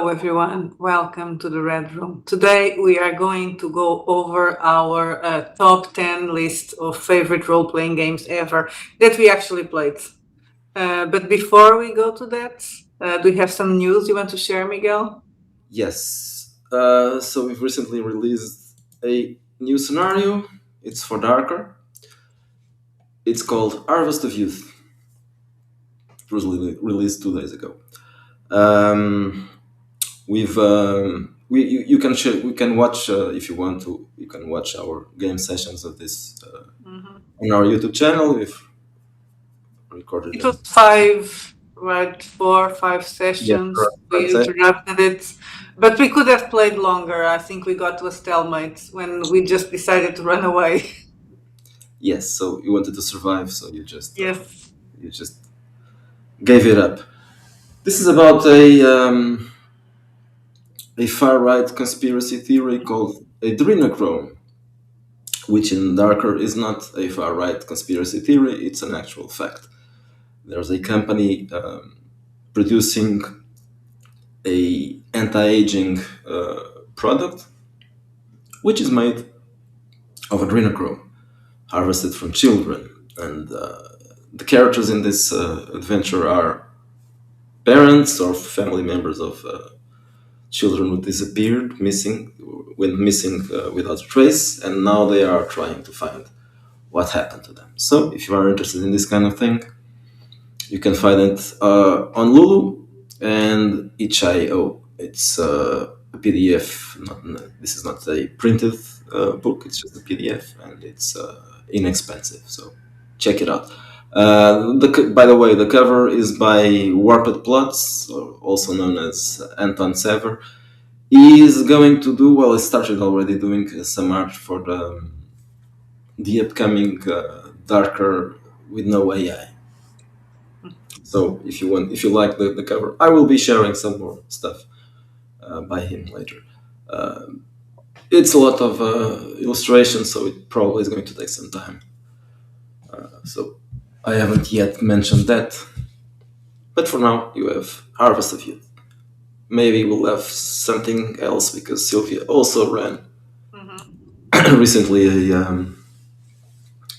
Hello, everyone. Welcome to the Red Room. Today, we are going to go over our top 10 list of favorite role playing games ever that we actually played. But before we go to that, do you have some news you want to share, Miguel? Yes. So we've recently released a new scenario. It's for Darker. It's called Harvest of Youth. It was released 2 days ago. Um, we can watch if you want to. You can watch our game sessions of this Mhm. on our YouTube channel. We've recorded It was them. five, right? 4, 5 Yes, sessions. correct. We interrupted it, but we could have played longer. I think we got to a stalemate when we just decided to run away. Yes. So you wanted to survive, so Yes. you just gave it up. This is about a far right conspiracy theory called adrenochrome, which in Darker is not a far right conspiracy theory, it's an actual fact. There's a company producing a anti-aging product which is made of adrenochrome harvested from children, and the characters in this adventure are parents or family members of children who disappeared, went missing without a trace, and now they are trying to find what happened to them. So, if you are interested in this kind of thing, you can find it on Lulu and itch.io. It's a PDF. This is not a printed book. It's just a PDF, and it's inexpensive. So, check it out. By the way, the cover is by Warped Plots, also known as Anton Sever. He is going to do well. He started already doing some art for the upcoming Darker with no AI. So if you like the cover, I will be sharing some more stuff by him later. Uh, it's a lot of illustrations, so it probably is going to take some time. So I haven't yet mentioned that, but for now you have Harvest of Youth. Maybe we'll have something else because Sylvia also ran Mhm. recently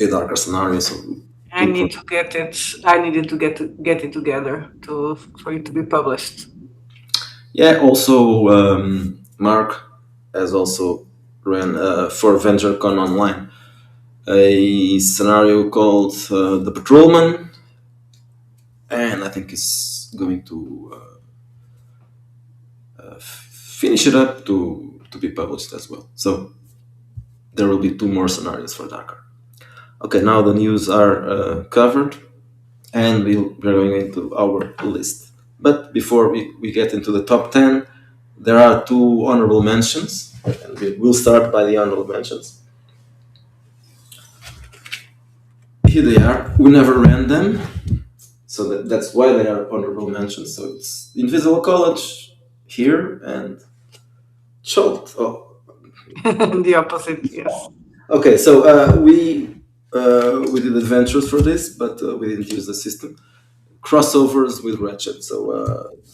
a darker scenario. So I need to get it. I needed to get it together to for it to be published. yeah, also Mark has also ran for VentureCon Online a scenario called The Patrolman, and I think he's going to finish it up to be published as well. So there will be two more scenarios for Dakar. Okay, now the news are covered, and we're going into our list. But before we get into the top 10, there are two honorable mentions, and we'll start by the honorable mentions. Here they are. We never ran them, so that's why they are honorable mentions. So it's Invisible College here and Chult. Oh, The opposite, yes. okay. So we did adventures for this, but we didn't use the system. Crossovers with Ratchet. So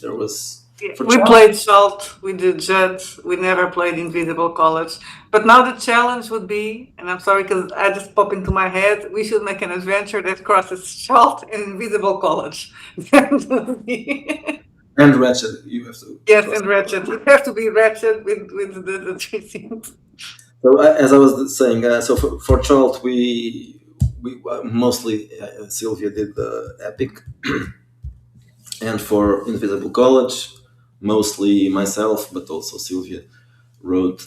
there was Yeah, for we Chult. played Salt, we did Jet, we never played Invisible College. But now the challenge would be, and I'm sorry because I just pop into my head, we should make an adventure that crosses Salt and Invisible College. That would be And Ratchet, you have to yes, cross. and Ratchet. You have to be Ratchet with the three scenes. So as I was saying, so for Chult, we mostly Sylvia did the epic, and for Invisible College, mostly myself, but also Sylvia wrote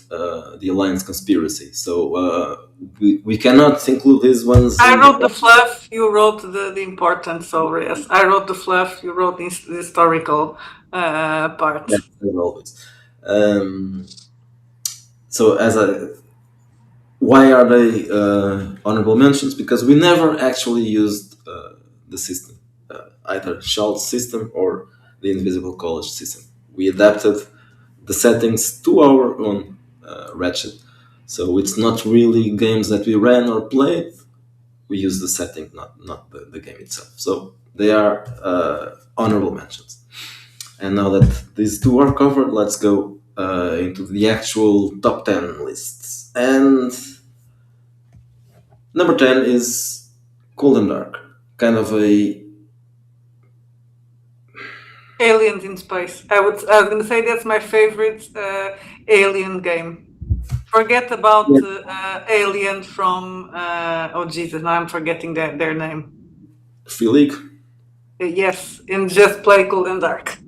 the Alliance Conspiracy. So we cannot include these ones I in the wrote the fluff, you wrote the important, so yes. I wrote the fluff, you wrote the historical part. as always. Um, so why are they honorable mentions? Because we never actually used the system, either Schultz system or the Invisible College system. We adapted the settings to our own Ratchet. So it's not really games that we ran or played. We use the setting, not the game itself. So they are honorable mentions. And now that these two are covered, let's go into the actual top 10 lists. And number 10 is Cold and Dark. Kind of a. Aliens in space. I was gonna say that's my favorite alien game. Forget about Alien from oh Jesus, now I'm forgetting their name. Philic. Yes, and just play Cold and Dark.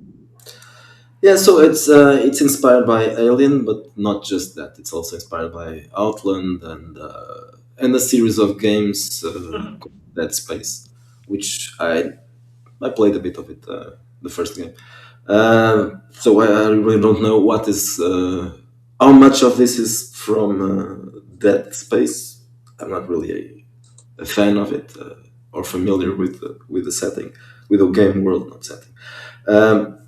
Yeah, so it's inspired by Alien, but not just that. It's also inspired by Outland and a series of games called Dead Space, which I played a bit of it, the first game. So I really don't know what is how much of this is from Dead Space. I'm not really a fan of it or familiar with the setting, with the game world, not setting. Um,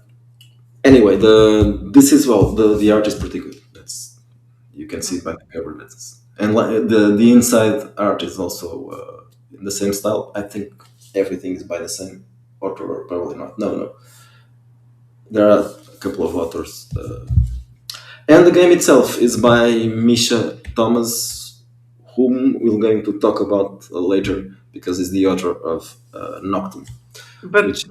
Anyway, the art is pretty good. That's you can see it by the cover. And the inside art is also in the same style. I think everything is by the same author, or probably not. No, there are a couple of authors, and the game itself is by Misha Thomas, whom we're going to talk about later because he's the author of Nocturne, But which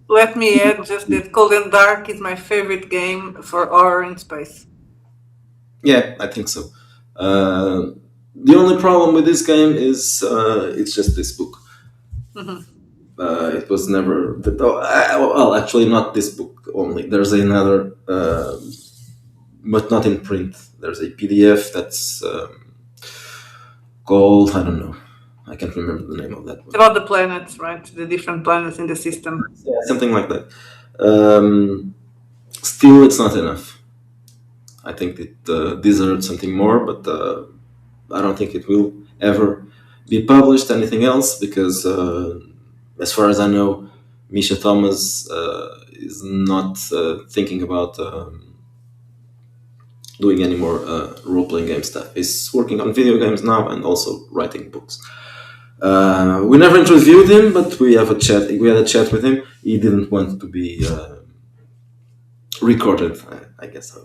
let me add just that Cold and Dark is my favorite game for horror in space. yeah, I think so. The only problem with this game is it's just this book. It was never. Well, actually, not this book only. There's another, but not in print. There's a PDF that's called, I don't know. I can't remember the name of that It's one. about the planets, right? The different planets in the system. Yeah, something like that. Still, it's not enough. I think it deserves something more, but I don't think it will ever be published anything else because, as far as I know, Misha Thomas is not thinking about doing any more role playing game stuff. He's working on video games now and also writing books. We never interviewed him, but we have a chat. We had a chat with him. He didn't want to be recorded, I guess.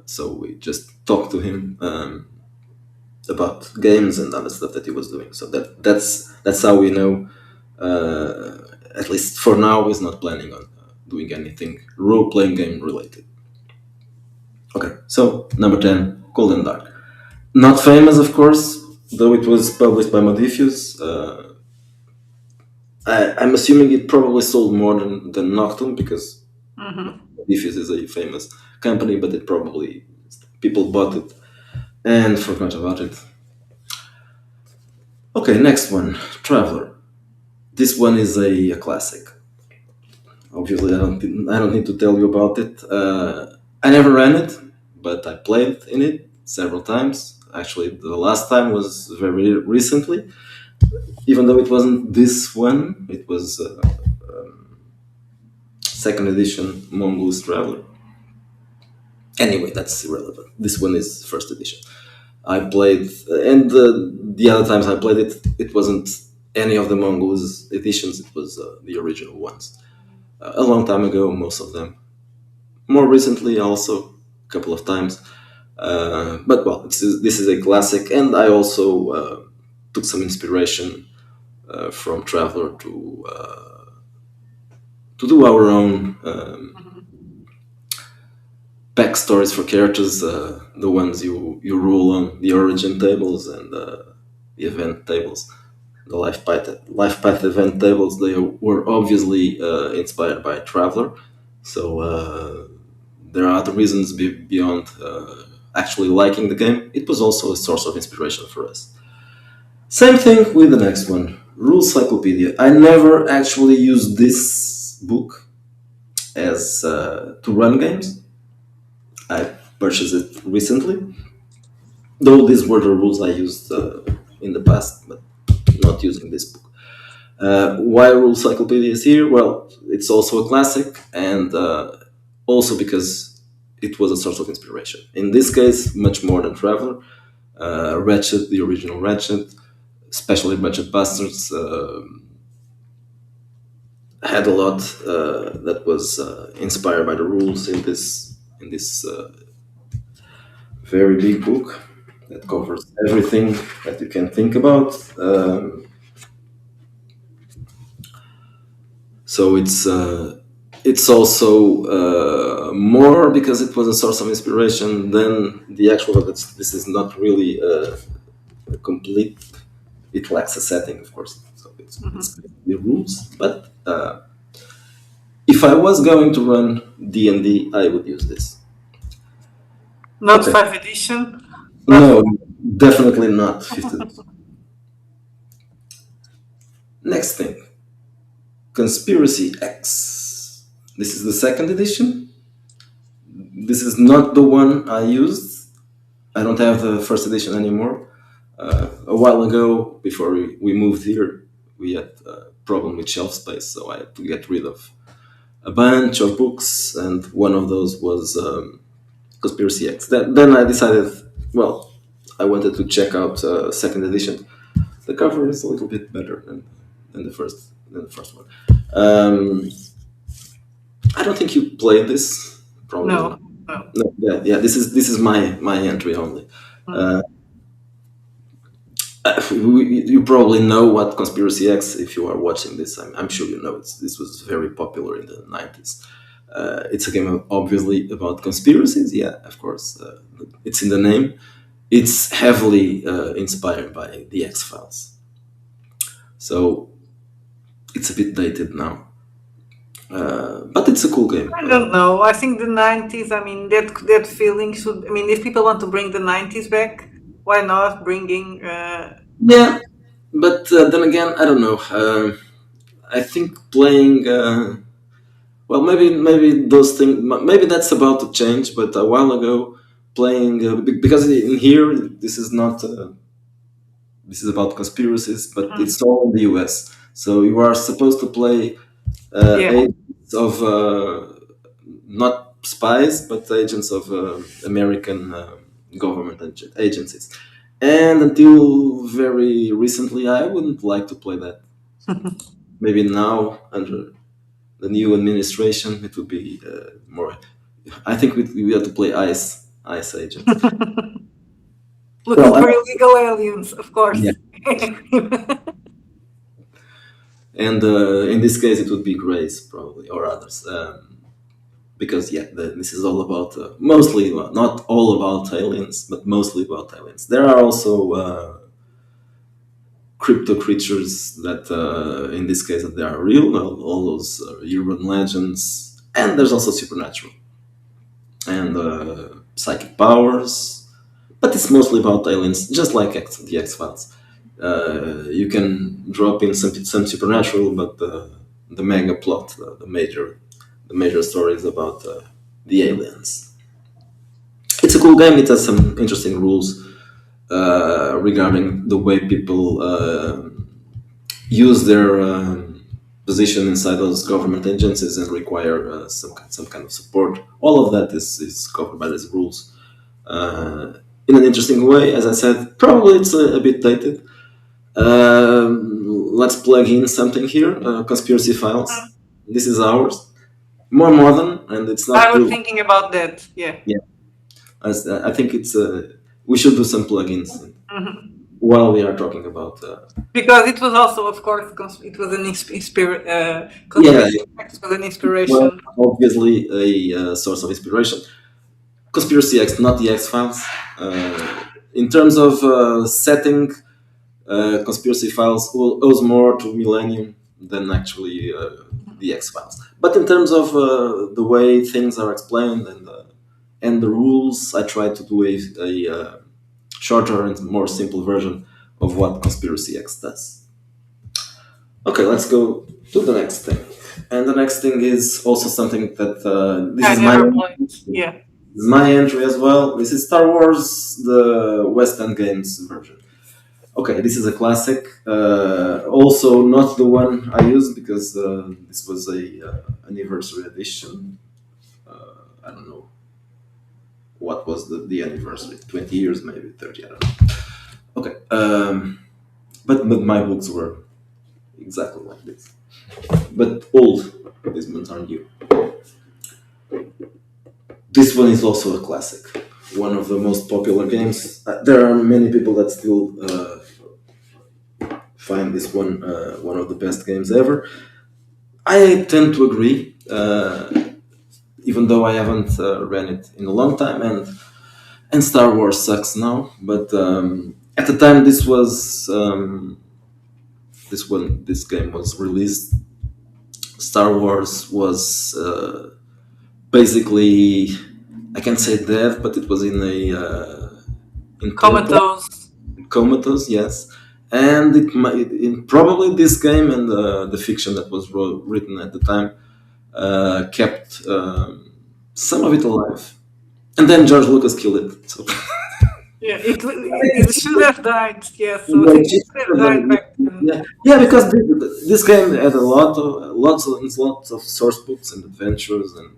So we just talked to him about games and other stuff that he was doing. So that's how we know. At least for now, he's not planning on doing anything role playing game related. Okay, so number 10, Cold and Dark. Not famous, of course, though it was published by Modifius. I'm assuming it probably sold more than Nocturne because Modifius is a famous company, but it probably people bought it and forgot about it. Okay, next one, Traveler. This one is a classic. Obviously, I don't need to tell you about it. I never ran it, but I played in it several times. Actually, the last time was very recently, even though it wasn't this one. It was second edition Mongoose Traveler. Anyway, that's irrelevant. This one is first edition. I played, and the other times I played it, it wasn't any of the Mongoose editions. It was the original ones. A long time ago, most of them. More recently, also a couple of times. But well, this is a classic, and I also took some inspiration from Traveler to do our own backstories for characters, the ones you rule on, the origin tables and the event tables, the life path event tables. They were obviously inspired by Traveler, so there are other reasons beyond actually liking the game. It was also a source of inspiration for us. Same thing with the next one, Rules Cyclopedia. I never actually used this book as to run games. I purchased it recently, though these were the rules I used in the past, but not using this book. Why Rule Cyclopedia is here? Well, it's also a classic, and also because it was a source of inspiration. In this case, much more than Traveler. Ratchet, the original Ratchet, especially Ratchet Bastards, had a lot that was inspired by the rules in this very big book that covers everything that you can think about. So it's also more because it was a source of inspiration than the actual. This is not really a complete. It lacks a setting, of course. So it's the rules. But if I was going to run D&D, I would use this. Not Okay. 5th edition. No, definitely not 50. Next thing, Conspiracy X. This is the second edition. This is not the one I used. I don't have the first edition anymore. A while ago, before we moved here, we had a problem with shelf space, so I had to get rid of a bunch of books, and one of those was Conspiracy X. Then I decided, well, I wanted to check out second edition. The cover is a little bit better than the first one. I don't think you played this. Probably. No. No, yeah. This is my entry only. You probably know what Conspiracy X if you are watching this. I'm sure you know this was very popular in the 90s. It's a game obviously about conspiracies. Yeah, of course. It's in the name. It's heavily inspired by the X Files. So it's a bit dated now. But it's a cool game. I don't know. I think the 90s, I mean, that feeling should, I mean, if people want to bring the 90s back, why not bringing... Yeah, but then again, I don't know. I think playing... well, maybe those things... Maybe that's about to change, but a while ago, playing... because in here, this is not... this is about conspiracies, but it's all in the US. So you are supposed to play agents of not spies, but agents of American government agencies. And until very recently, I wouldn't like to play that. Maybe now, under the new administration, it would be more. I think we have to play ICE agents. Looking for illegal aliens, of course. Yeah. And in this case, it would be Grace, probably, or others. Because, this is all about, mostly, not all about aliens, but mostly about aliens. There are also crypto creatures that, in this case, they are real, all those urban legends. And there's also supernatural. And psychic powers. But it's mostly about aliens, just like the X-Files. You can drop in some supernatural, but the mega plot, the major story is about the aliens. It's a cool game. It has some interesting rules regarding the way people use their position inside those government agencies and require some kind of support. All of that is covered by these rules in an interesting way. As I said, probably it's a bit dated. Let's plug in something here. Conspiracy Files. This is ours. More modern, and it's not. I was thinking about that. Yeah. I think it's. We should do some plugins while we are talking about. Because it was also, of course, it was an inspiration. It was an inspiration. Well, obviously, a source of inspiration. Conspiracy X, not the X Files. In terms of setting. Conspiracy Files owes more to Millennium than actually the X Files. But in terms of the way things are explained and the rules, I try to do a shorter and more simple version of what Conspiracy X does. Okay, let's go to the next thing. And the next thing is also something that this is my entry as well. This is Star Wars, the West End Games version. Okay, this is a classic. Also, not the one I used because this was a anniversary edition. I don't know what was the anniversary. 20 years, maybe 30. I don't know. Okay, but my books were exactly like this. but old. These ones are new. This one is also a classic, one of the most popular games. There are many people that still find this one of the best games ever. I tend to agree, even though I haven't ran it in a long time, and Star Wars sucks now. But at the time this game was released, Star Wars was basically, I can't say dead, but it was in a Comatose. comatose, yes. And probably this game and the fiction that was written at the time kept some of it alive. And then George Lucas killed it. So Yeah, it should have died. Yeah, so it should have died back then. yeah, because this game had lots of source books and adventures and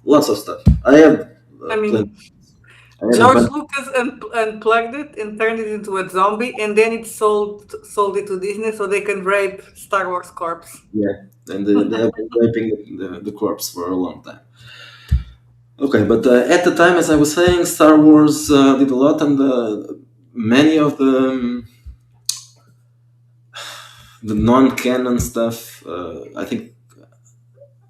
lots of stuff. I had I mean, plenty. I had a George bunch. Lucas unplugged it and turned it into a zombie, and then it sold it to Disney so they can rape Star Wars corpse. Yeah, and they have been raping the corpse for a long time. Okay, but at the time, as I was saying, Star Wars did a lot, and many of the non-canon stuff. I think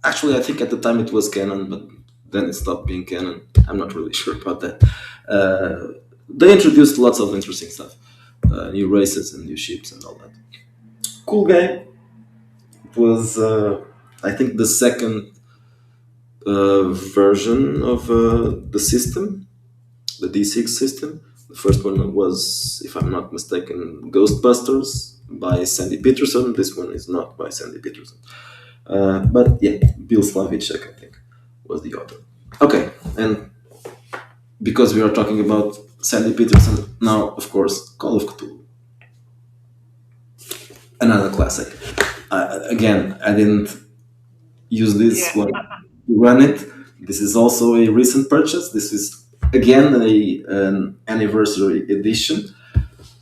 at the time it was canon, but then it stopped being canon. I'm not really sure about that. They introduced lots of interesting stuff, new races and new ships and all that. Cool game. It was, I think, the second version of the system, the D6 system. The first one was, if I'm not mistaken, Ghostbusters by Sandy Peterson. This one is not by Sandy Peterson. But yeah, Bill Slavicek, I think, was the author. Okay, and because we are talking about Sandy Peterson, now, of course, Call of Cthulhu. Another classic. Again, I didn't use this one to run it. This is also a recent purchase. This is, again, an anniversary edition.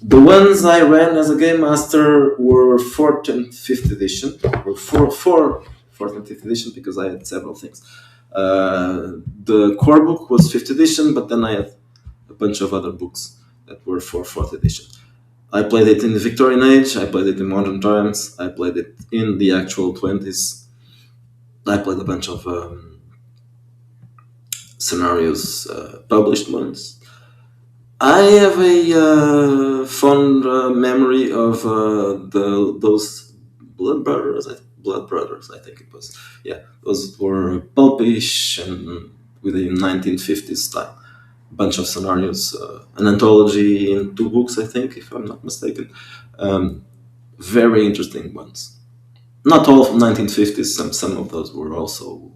The ones I ran as a game master were 4th and 5th edition, or 4th and 5th edition, because I had several things. The core book was 5th edition, but then I had a bunch of other books that were for 4th edition. I played it in the Victorian Age, I played it in modern times, I played it in the actual 20s. I played a bunch of scenarios, published ones. I have a fond memory of those Blood Brothers. I think it was. Yeah, those were pulpish and with a 1950s style. Bunch of scenarios, an anthology in 2 books, I think, if I'm not mistaken. Very interesting ones. Not all from 1950s. Some of those were also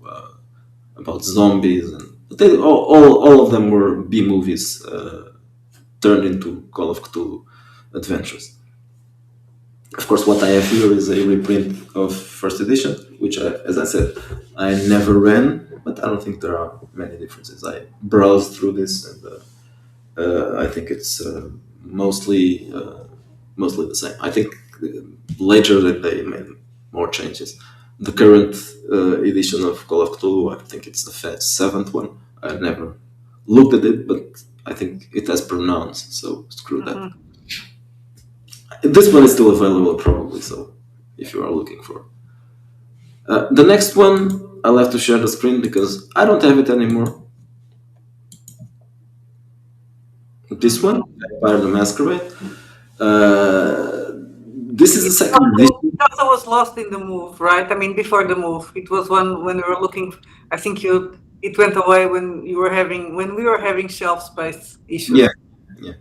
about zombies, but all of them were B movies turned into Call of Cthulhu adventures. Of course, what I have here is a reprint of 1st edition, which, as I said, I never ran, but I don't think there are many differences. I browsed through this, and I think it's mostly the same. I think later that they made more changes. The current edition of Call of Cthulhu, I think it's the 7th one. I never looked at it, but I think it has pronounced, so screw that. This one is still available, probably, so if you are looking for. The next one, I'll have to share the screen because I don't have it anymore. This one, Vampire the Masquerade. This is the second edition. It also was lost in the move, right? I mean, before the move, it was one when we were looking. I think it went away when we were having shelf space issues. Yeah.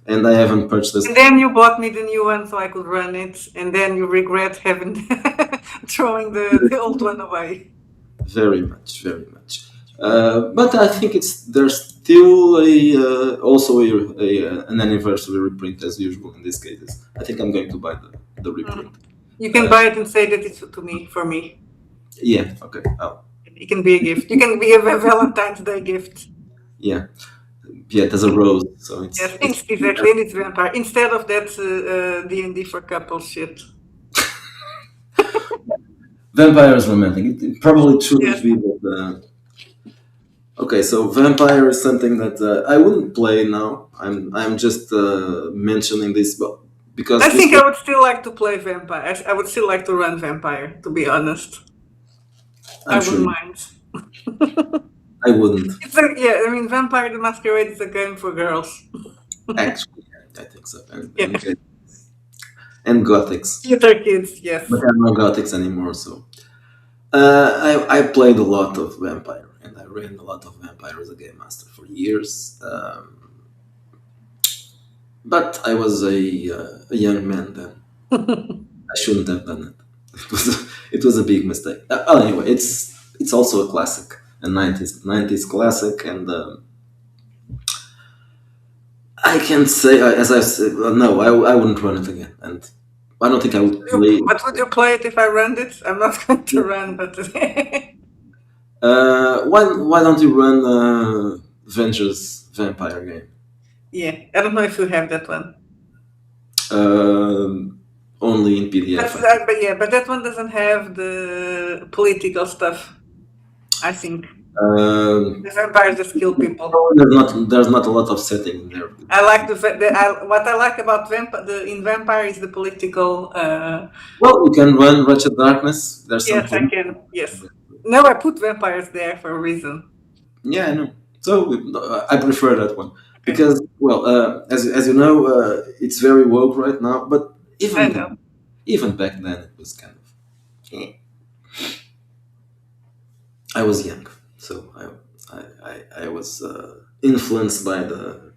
And I haven't purchased. And then you bought me the new one so I could run it, and then you regret having throwing the old one away. Very much. But I think there's still also an anniversary reprint as usual in these cases. I think I'm going to buy the reprint. You can buy it and say that it's for me. Yeah. Okay. It can be a gift. You can be a Valentine's Day gift. Yeah. Yeah, there's a rose, so it's... Yes, exactly, and it's vampire. Instead of that D&D for couple shit. Vampire is romantic. It probably shouldn't Yes. be, but okay. So Vampire is something that I wouldn't play now. I'm just mentioning this, but I because this think was, I would still like to play Vampire. I would still like to run Vampire, to be honest. I I'm sure wouldn't mind. I wouldn't Yeah, I mean, Vampire the Masquerade is a game for girls. actually. I think so, Yeah. and gothics, Theater kids, but yes. I'm not gothics anymore. So I played a lot of Vampire, and I ran a lot of Vampire as a game master for years. But I was a young man then. I shouldn't have done it. It was a big mistake. Anyway, it's also a classic, a nineties classic, and I can say, as I said, no, I wouldn't run it again, and I don't think I would play. But would you play it if I run it? I'm not going to run, but Why don't you run Ventures Vampire game? yeah, I don't know if you have that one. Only in PDF. But yeah, but that one doesn't have the political stuff. I think Um, the vampires just kill people. there's not a lot of setting in there. I like what I like about in Vampire is the political. Well, you can run Wretched Darkness. There's some Yes, I can. Yes. No, I put vampires there for a reason. Yeah, I know. So I prefer that one Okay. because, well, as you know, it's very woke right now. But I know. even back then, it was kind of. I was young, so I was influenced by the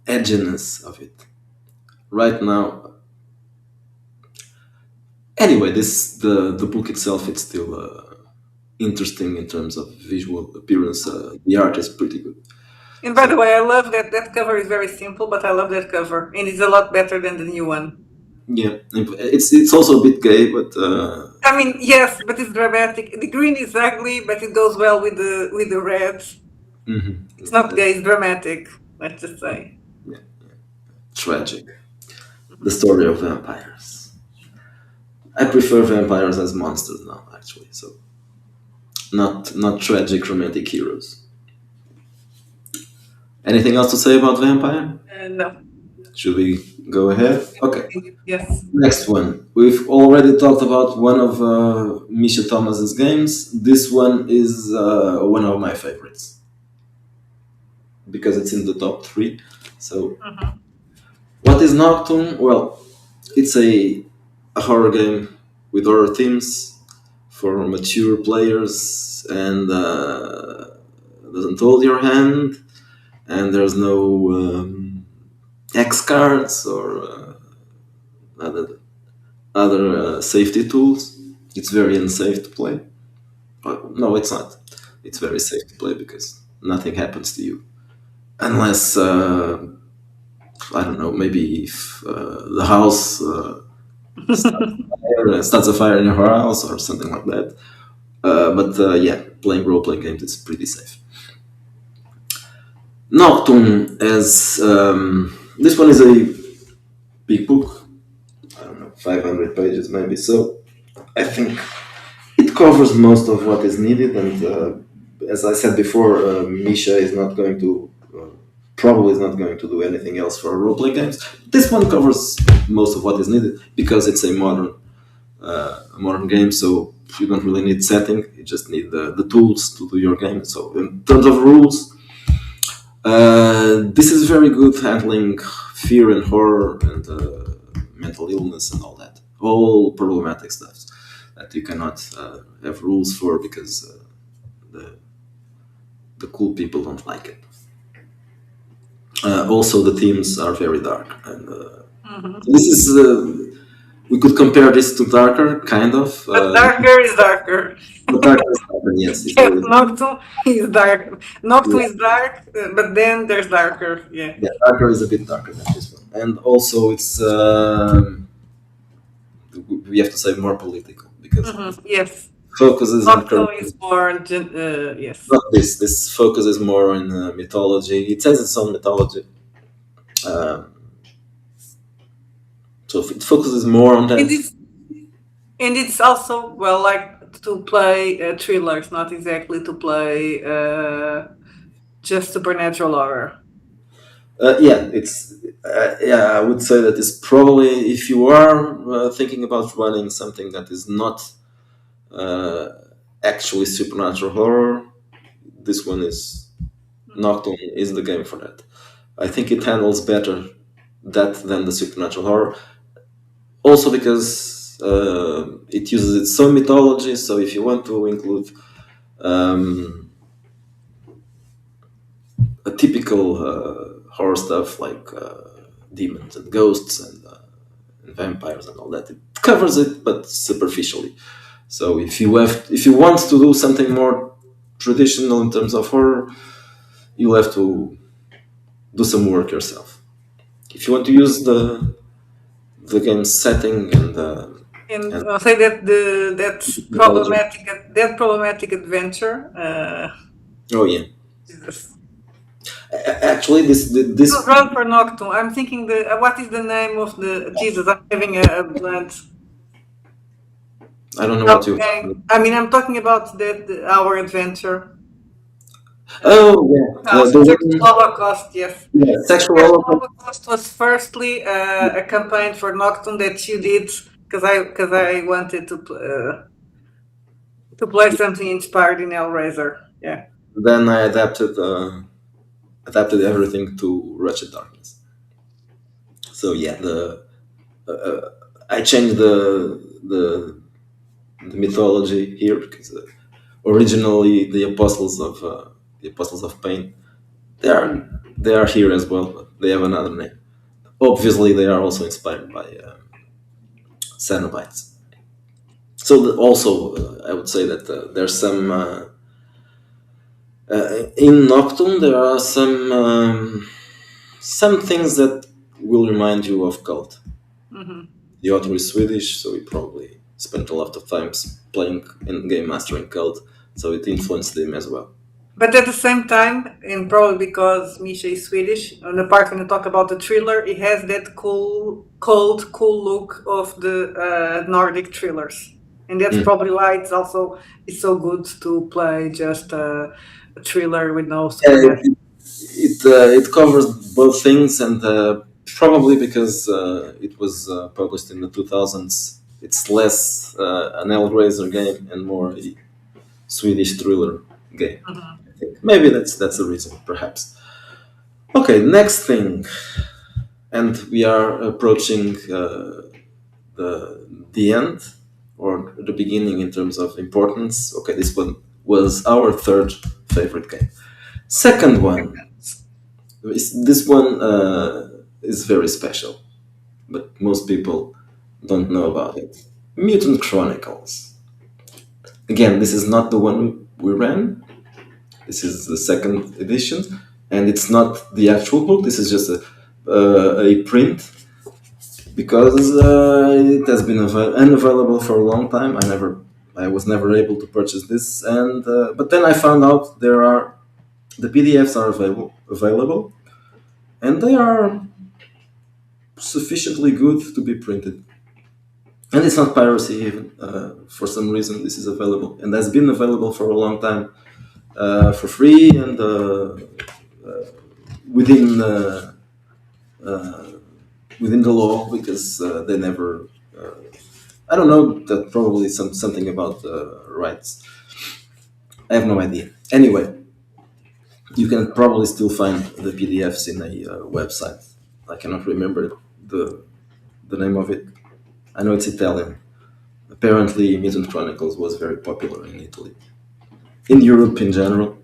edginess of it. Right now, anyway, the book itself it's still interesting in terms of visual appearance. The art is pretty good. And by the way, I love that cover is very simple, but I love that cover, and it's a lot better than the new one. Yeah, it's also a bit gay, but I mean, yes, but it's dramatic. The green is ugly, but it goes well with the red. It's not gay; it's dramatic. Let's just say. tragic. The story of vampires. I prefer vampires as monsters now, actually. So not tragic romantic heroes. Anything else to say about vampire? No. Should we go ahead? Okay. Yes. Next one. We've already talked about one of Misha Thomas's games. This one is one of my favorites because it's in the top three. So, what is Nocturne? Well, it's a horror game with horror themes for mature players and doesn't hold your hand, and there's no X cards or other safety tools. It's very unsafe to play. No, it's not. It's very safe to play because nothing happens to you unless I don't know. Maybe if the house starts a fire in your house or something like that. But yeah, playing role playing games is pretty safe. Nocturne as this one is a big book. I don't know, 500 pages maybe. So I think it covers most of what is needed. And as I said before, Misha is not going to probably is not going to do anything else for role playing games. This one covers most of what is needed because it's a modern game. So you don't really need setting. You just need the tools to do your game. So in terms of rules, this is very good handling fear and horror and mental illness and all that. All problematic stuff that you cannot have rules for because the cool people don't like it. Also, the themes are very dark, and this is we could compare this to Darker, kind of. But darker is darker. Darker is darker, yes. Yes, Nocturne is dark. Nocturne is dark, but then there's darker. Yeah. Yeah, Darker is a bit darker than this one, and also it's we have to say more political because Yes. focuses on Nocturne is more yes. not this. This focuses more on mythology. It says its own mythology. So it focuses more on that. And it's also, well, like to play thrillers, not exactly to play just supernatural horror. Yeah, I would say that it's probably if you are thinking about running something that is not uh, actually supernatural horror, this one is Nocturne is the game for that. I think it handles better that than the supernatural horror. Also because it uses its own mythology. So if you want to include um, a typical horror stuff like demons and ghosts and vampires and all that, it covers it, but superficially. So if you want to do something more traditional in terms of horror, you'll have to do some work yourself. If you want to use the game's setting And and I'll say that mythology. that problematic adventure. Oh yeah, Jesus. actually this Run for Nocturne. I'm thinking what is the name of the Jesus? I'm having a blunt. I don't know what you. Okay. I mean, I'm talking about our adventure. Oh yeah, No, the Sexual one, Holocaust. Yes. yeah, sexual Sexual holocaust. Holocaust was firstly a campaign for Nocturne that you did because I wanted to play something inspired in Hellraiser. Yeah. Then I adapted everything to Wretched Darkness. So yeah, the I changed the mythology here because originally the apostles of pain they are here as well, but they have another name. Obviously, they are also inspired by Cenobites. So also, I would say that there's some in Nocturne. There are some things that will remind you of Cult. Hmm. The author is Swedish, so he probably spent a lot of time playing in game mastering Cult, so it influenced him as well. But at the same time, and probably because Misha is Swedish, on the part when you talk about the thriller, it has that cold, cool look of the Nordic thrillers, and that's Mm. probably why it's so good to play just a thriller with no Uh, supernatural. it covers both things, and probably because it was published in the 2000s, it's less an Hellraiser game and more a Swedish thriller game. Mhm. I think maybe that's the reason, perhaps. Okay, next thing, and we are approaching the end or the beginning in terms of importance. Okay, this one was our third favorite game. Second one, this one is very special, but most people don't know about it. Mutant Chronicles. Again, this is not the one we ran. This is the second edition, and it's not the actual book. This is just a print because it has been unavailable for a long time. I was never able to purchase this, and but then I found out the PDFs are available, and they are sufficiently good to be printed. And it's not piracy even. For some reason, this is available and has been available for a long time for free and within uh, within the law because they never. I don't know. That probably something about rights. I have no idea. Anyway, you can probably still find the PDFs in a website. I cannot remember the name of it. I know it's Italian. Apparently, Mutant Chronicles was very popular in Italy, in Europe in general.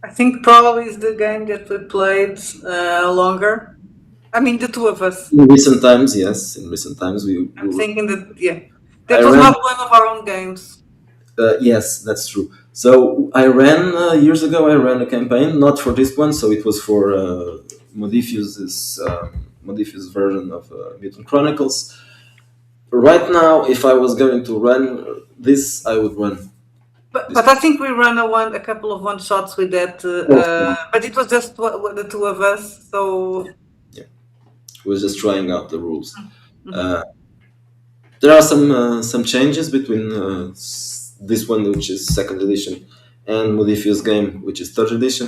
I think probably is the game that we played longer. I mean, the two of us. In recent times, yes, in recent times I'm thinking that I that was ran. not one of our own games. Yes, that's true. So I ran years ago. I ran a campaign, not for this one. So it was for Modiphius version of Mutant Chronicles. Right now, if I was going to run this, I would run this. But I think we ran a couple of one shots with that. But it was just the two of us. So Yeah, was just trying out the rules. Mhm. There are some changes between this one, which is second edition, and Modifius game, which is third edition,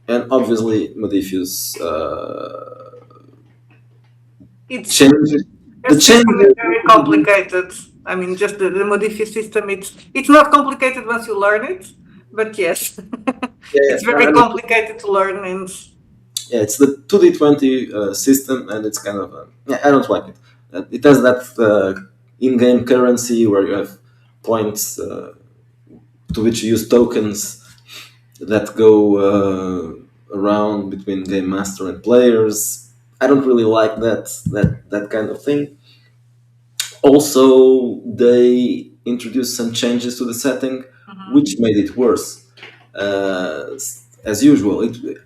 and obviously Modifius It's changes. their The system is changes. very complicated. I mean, just the Modifius system. It's not complicated once you learn it, but yes, Yeah, it's very complicated to learn. And yeah, it's the 2D20 system, and it's kind of yeah, I don't like it. It has that in-game currency where you have points to which you use tokens that go around between game master and players. I don't really like that kind of thing. Also, they introduced some changes to the setting, which made it worse. As usual,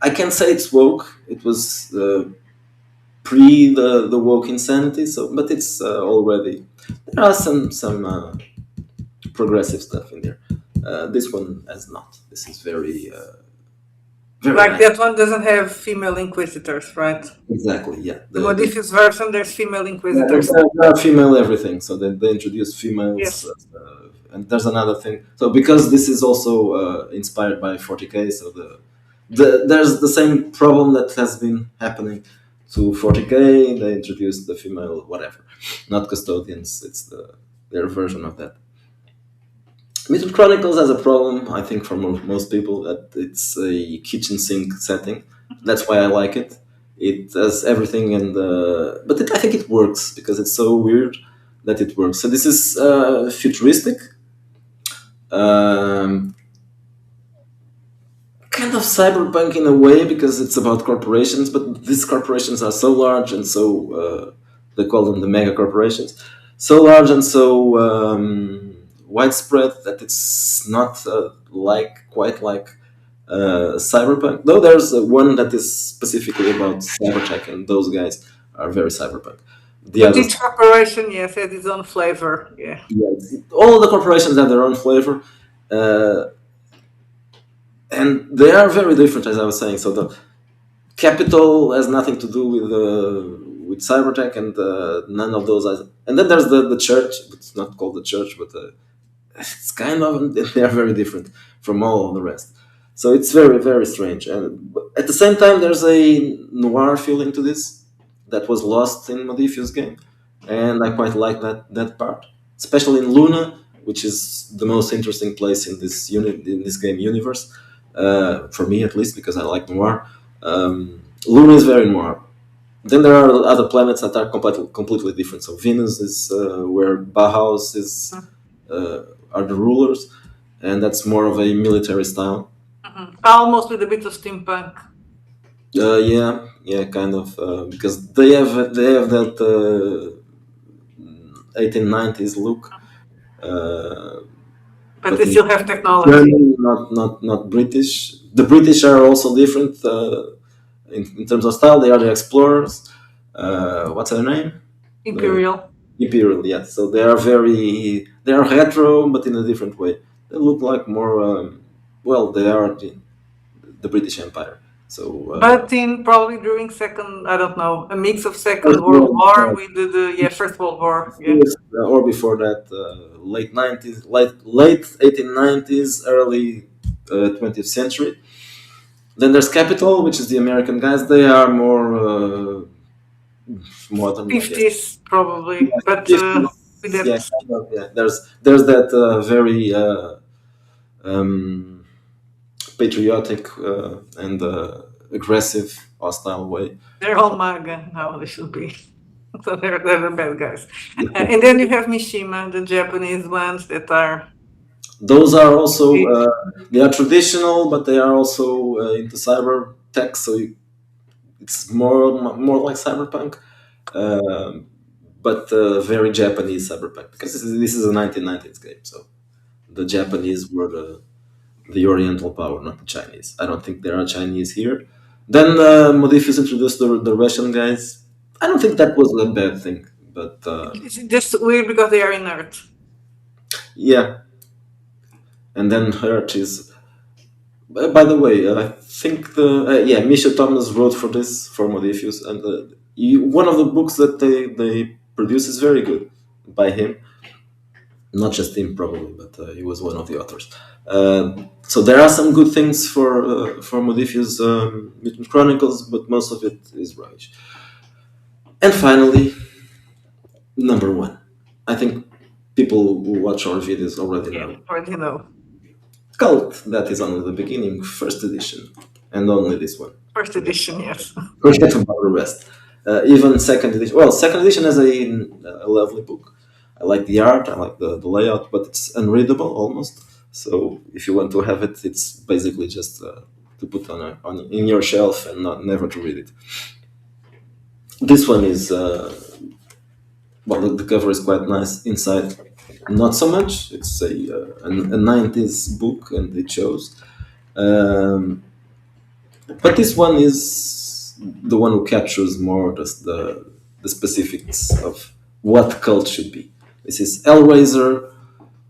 I can't say it's woke. It was pre the woke insanity. So, but it's already there are some progressive stuff in there. This one has not. This is very like nice. that one doesn't have female inquisitors, right? Exactly. Yeah. The Modifius version, there's female Yeah, inquisitors. there are female everything, so they introduce females. Yes. And there's another thing. So because this is also inspired by 40k, so there's the same problem that has been happening to 40k. They introduced the female whatever, not custodians. It's their version of that. Mythic Chronicles has a problem, I think, for most people, that it's a kitchen sink setting. That's why I like it. It does everything, and but I think it works because it's so weird that it works. So this is futuristic, kind of cyberpunk in a way because it's about corporations, but these corporations are so large and so they call them the mega corporations, so large and so widespread that it's not quite like cyberpunk. Though there's one that is specifically about cybertech, and those guys are very cyberpunk. The But others, each corporation, yes, has its own flavor. Yeah. all the corporations have their own flavor, and they are very different, as I was saying. So the capital has nothing to do with cybertech, and none of those. And then there's the church. It's not called the church, but it's kind of they are very different from all of the rest. So it's very strange. And at the same time, there's a noir feeling to this that was lost in Modifius game, and I quite like that part, especially in Luna, which is the most interesting place in this game universe, for me at least, because I like noir. Luna is very noir. Then there are other planets that are completely different. So Venus is where Bauhaus is are the rulers, and that's more of a military style. Almost with a bit of steampunk. Yeah, kind of, because they have that 1890s look. But they still have technology. German, not British. The British are also different in terms of style. They are the explorers. What's their name? Imperial. Imperial, yeah. So they are retro, but in a different way. They look like more. Well, they are the British Empire. So, but in probably during I don't know, a mix of Second World War with the First World War. Yeah. Or before that, late 90s, late 1890s, early 20th century. Then there's Capital, which is the American guys. They are more modern. 50s probably, yeah, but 50s, with that. Yeah. There's that very patriotic and aggressive, hostile way. They're all MAGA now. They should be. So they're the bad guys. And then you have Mishima, the Japanese ones that are. Those are also they are traditional, but they are also into cyber tech. So it's more like cyberpunk, but very Japanese cyberpunk, because this is a 1990s game. So the Japanese were the Oriental power, not the Chinese. I don't think there are Chinese here. Then Modifius introduced the Russian guys. I don't think that was a bad thing, but it's just weird because they are inert. Yeah. And then Hurt is. By the way, I think Misha Thomas wrote for Modifius, and one of the books that they produce is very good by him. Not just him, probably, but he was one of the authors. So there are some good things for Modiphius Mutant Chronicles, but most of it is rubbish. And finally, number one. I think people who watch our videos already Yeah, know. already know. Cult, that is only the beginning, first edition, and only this one. First edition, yes. Forget about the rest. Even second edition. Well, second edition has a lovely book. I like the art, I like the layout, but it's unreadable almost. So if you want to have it, it's basically just to put on in your shelf and not never to read it. This one is well, the cover is quite nice. Inside, not so much. It's a 90s book, and it shows. Um, but this one is the one who captures more the specifics of what cult should be. This is Hellraiser,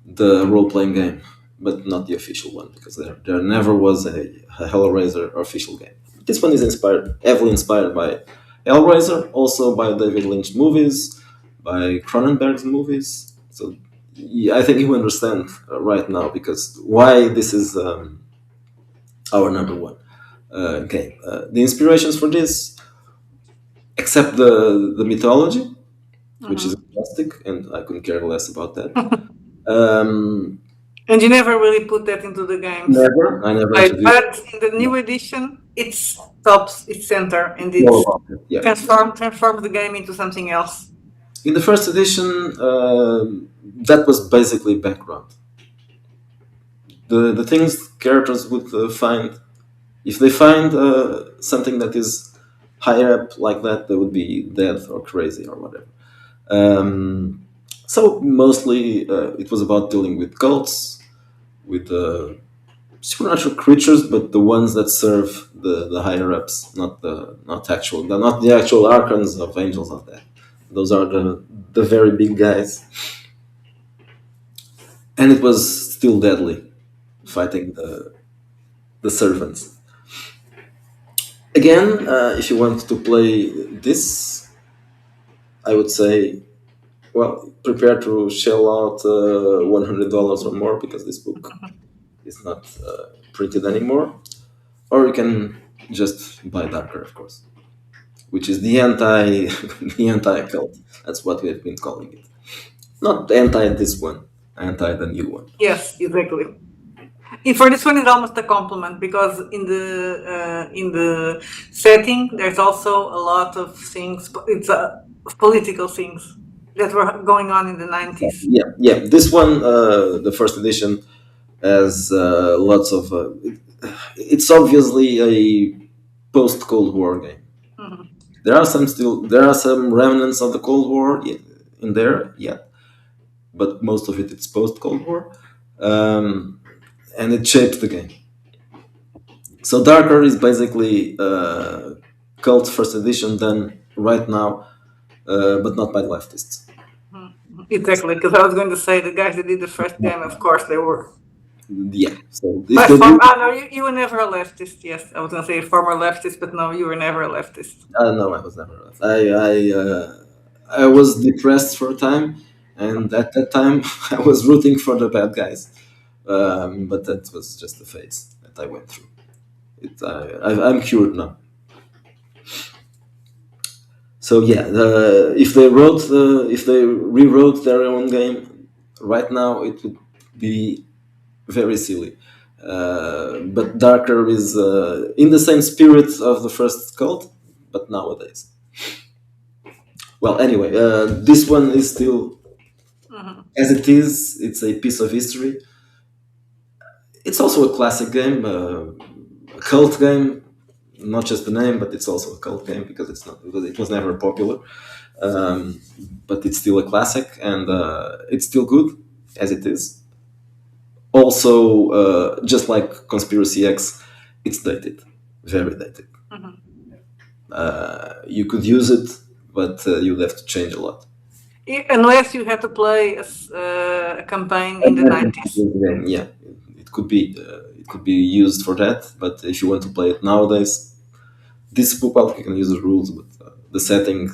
the role playing game, but not the official one because there never was a Hellraiser official game. This one is heavily inspired by Hellraiser, also by David Lynch movies, by Cronenberg's movies. So yeah, I think you understand right now because why this is our number one game. The inspirations for this, except the mythology, which is fantastic, and I couldn't care less about that. And you never really put that into the games. Never, I never Right, introduced but in the new edition, it's tops, it's center, and more it's about it. Yeah. transforms the game into something else. In the first edition, that was basically background. The things characters would find, if they find something that is higher up like that, they would be dead or crazy or whatever. So mostly it was about dealing with cults, with supernatural creatures, but the ones that serve the higher ups, not the actual archons of angels of that. Those are the very big guys, and it was still deadly fighting the servants. Again, if you want to play this, I would say, well, prepare to shell out $100 or more because this book is not printed anymore. Or you can just buy Darker, of course, which is the anti cult. That's what we have been calling it. Not anti this one, anti the new one. Yes, exactly. And for this one, it's almost a compliment because in the setting, there's also a lot of things. It's political things that were going on in the 90s. Yeah. This one, the first edition, has lots of. It's obviously a post Cold War game. Mm-hmm. There are some remnants of the Cold War in there, yeah, but most of it's post Cold War, and it shaped the game. So Darker is basically Cult First Edition done right now, but not by leftists. Exactly, because I was going to say the guys that did the first game, of course, they were. Yeah. So no, you were never a leftist. Yes, I was going to say former leftist, but no, you were never a leftist. no, I was never. I was depressed for a time, and at that time I was rooting for the bad guys, but that was just the phase that I went through. I'm cured now. So yeah, if they rewrote their own game right now, it would be very silly. But Darker is in the same spirit of the first Cult, but nowadays. Well, anyway, this one is still as it is. It's a piece of history. It's also a classic game, a cult game. Not just the name, but it's also a cult game because it was never popular. But it's still a classic, and it's still good as it is. Also, just like Conspiracy X, it's dated, very dated. You could use it, but you'd have to change a lot. Unless you had to play a campaign in the 90s. Yeah, it could be used for that. But if you want to play it nowadays, this book, well, you can use the rules, but the setting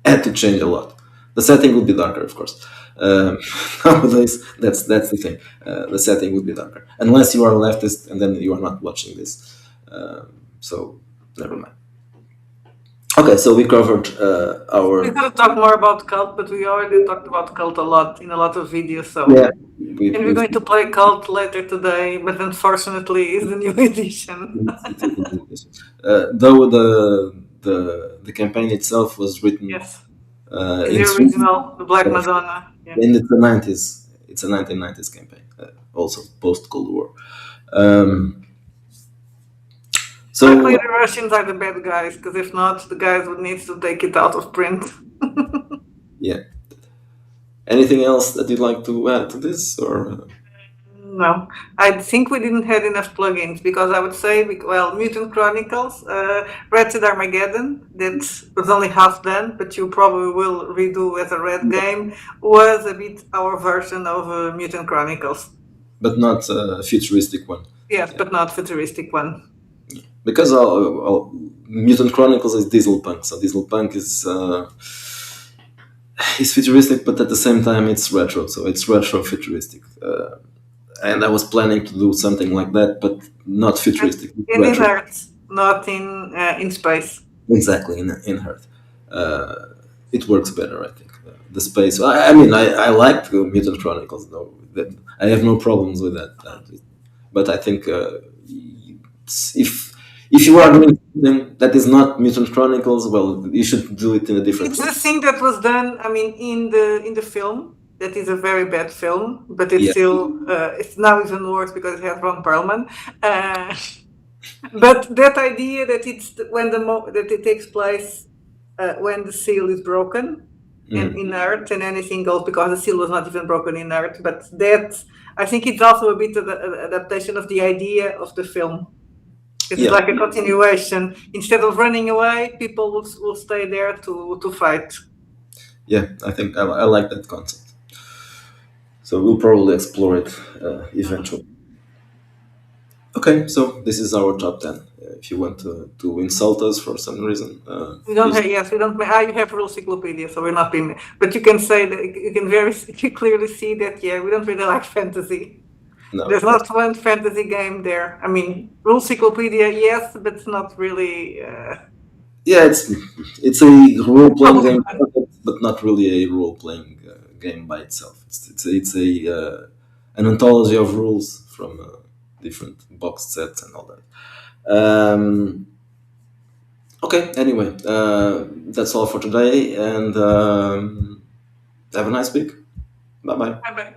had to change a lot. The setting would be darker, of course. Nowadays, that's the thing. The setting would be darker, unless you are a leftist, and then you are not watching this. So never mind. Okay, so we covered We our could have talked more about Cult, but we already talked about Cult a lot in a lot of videos. So, yeah. and we're going to play Cult later today, but unfortunately, it's the new edition. Though the campaign itself was written Yes, in the Sweden, original, the Black Madonna. Yeah. and it's a 90s. It's a 1990s campaign, also post Cold War. Um, Luckily, so the Russians are the bad guys, because if not, the guys would need to take it out of print. yeah. Anything else that you'd like to add to this, or? No, I think we didn't have enough plugins because I would say, well, Mutant Chronicles, Red Dead Armageddon, that was only half done, but you probably will redo as a red game, was a bit our version of Mutant Chronicles. But not a futuristic one. Yes, but not futuristic one. Because Mutant Chronicles is Dieselpunk, so Dieselpunk is futuristic, but at the same time it's retro, so it's retro futuristic. And I was planning to do something like that, but not futuristic. And in Earth, not in space. Exactly, in Earth. It works better, I think. The space. I mean, I like Mutant Chronicles, though. I have no problems with that. But I think if you are doing something that is not Mutant Chronicles, well, you should do it in a different It's way. the thing that was done. I mean, in the film. That is a very bad film, but it's still it's now even worse because it has Ron Perlman. But that idea that it's when that it takes place when the seal is broken and in Earth and anything goes because the seal was not even broken in Earth. But that I think it's also a bit of an adaptation of the idea of the film. It's like a continuation. Instead of running away, people will stay there to fight. Yeah, I think I like that concept. So we'll probably explore it eventually. Okay, so this is our top 10. If you want to insult us for some reason, we don't have, yes, we don't. You have Rule Cyclopedia, so we're not in. But you can say that you can you clearly see that. Yeah, we don't really like fantasy. No, there's not one fantasy game there. I mean, Rule Cyclopedia, yes, but it's not really. Yeah, it's a role playing game, but not really a role playing game by itself. It's an anthology of rules from different box sets and all that. Okay, anyway, that's all for today, and have a nice week. Bye bye. Bye bye.